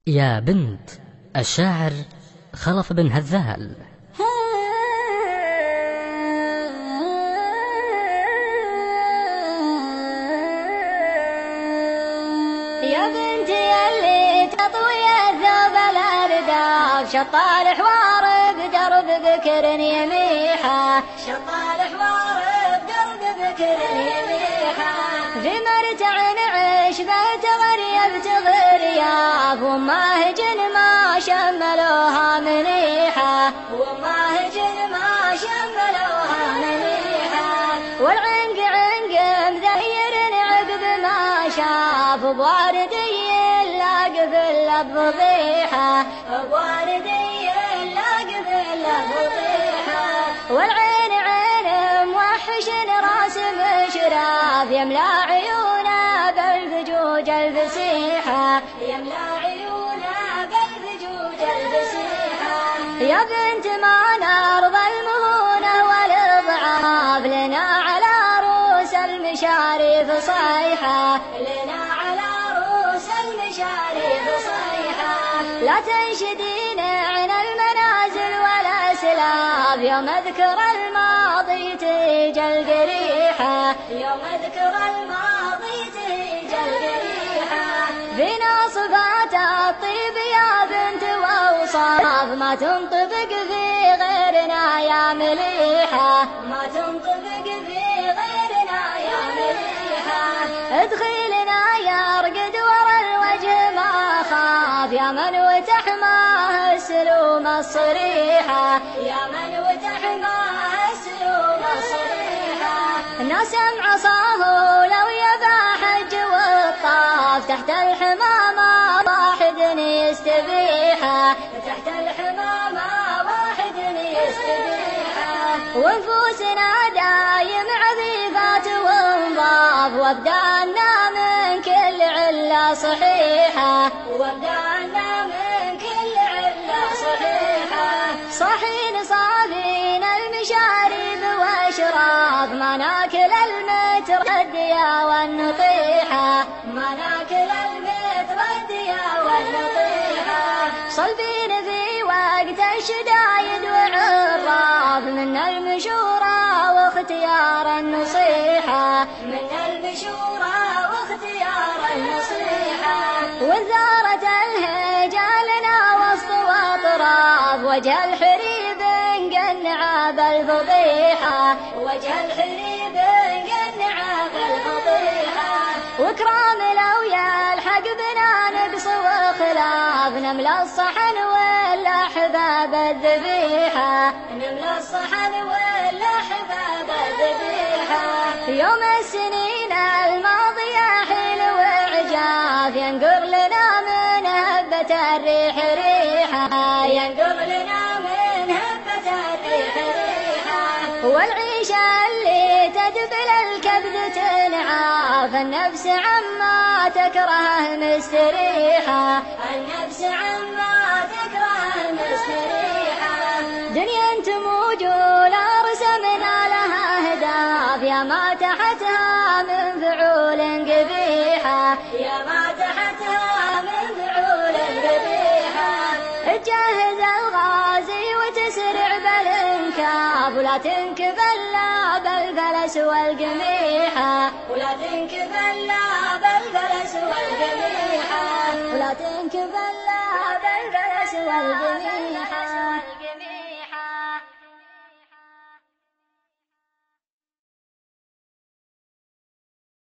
يا بنت الشاعر خلف بن هذال. يا بنتي اللي تطوي الثوب الأرداف، شط الحوار بدرب بكر يميحه، شط الحوار بدرب بكر يميحه، في مرتع عشبة غريب تغرياف، وماهجن ما شملوها منيحه، وماهجن ما شملوها منيحه، والعنق عنق مذير عقب ما شاف، بواردي لاقف الفضيحه، بواردي لاقف الفضيحه، والعين عين موحش راسم شراف، يملا عيونه بالفجوج الفسيحه، يملا عيونه بالفجوج الفسيحه، يا بنت ما نرضى المهونه والاضعاف، لنا على رؤوس المشاريف صيحه، لنا على رؤوس المشاريف صيحه، لا تنشدين عن المنازل والاسلاف، يوم اذكر الماضي تيجي القريحه، يوم اذكر الماضي تيجي القريحه، فينا صفات الطيب يا بنت واوصاف، ما تنطبق في غيرنا يا مليحه، ما تنطبق في غيرنا يا مليحه، ادخلنا يرقد ورا الوجه ما خاف، يا من وتحماه السلوم الصريحه، يا من وتحماه السلوم الصريحه، نسم عصاه لو يبا حج والطاف، تحت الحمامه واحد يستبيحه، تحت الحمامه واحد يستبيحه، ونفوسنا دايم عفيفات وانضاف، وابدالنا من كل عله صحيحه، وابدالنا من كل عله صحيحه، صحين صافين المشارب واشراف، ما ناكل المترديه والنطيحه، ما ناكل المترديه والنطيحه، صلبين في وقت الشدايد وعراف، من المشوره واختيار النصيحه، من المشوره واختيار النصيحه، وثارت الهجالنا وسط واطراف، وجه الحريب قنع بالفضيحه، وجه الحريب قنع بالفضيحه، وكرام لو يلحق بنا نقص وخلاف، نملا الصحن ولا حباب الذبيحه، نملا الصحن ولا حباب الذبيحه، يوم السنين الماضيه حيل وعجاف، ينقر لنا من هبه الريح ريحه، ينقر لنا من هبه الريح ريحه، والعيشه اللي تدبل الكبد تنعاف، النفس عما تكرهه مستريحه، النفس عما تكرهه مستريحه، دنيا تموج ولا رسمنا لها اهداف، يا ما تحتها من فعول قبيحه، يا ما تحتها من فعول قبيحه، تجهز الغازي وتسرع بالانكاف، ولا تنكب الا بالفلس والقميحه، ولا تنكب الا بالفلس والقميحه، ولا تنكب الا بالفلس والقميحه.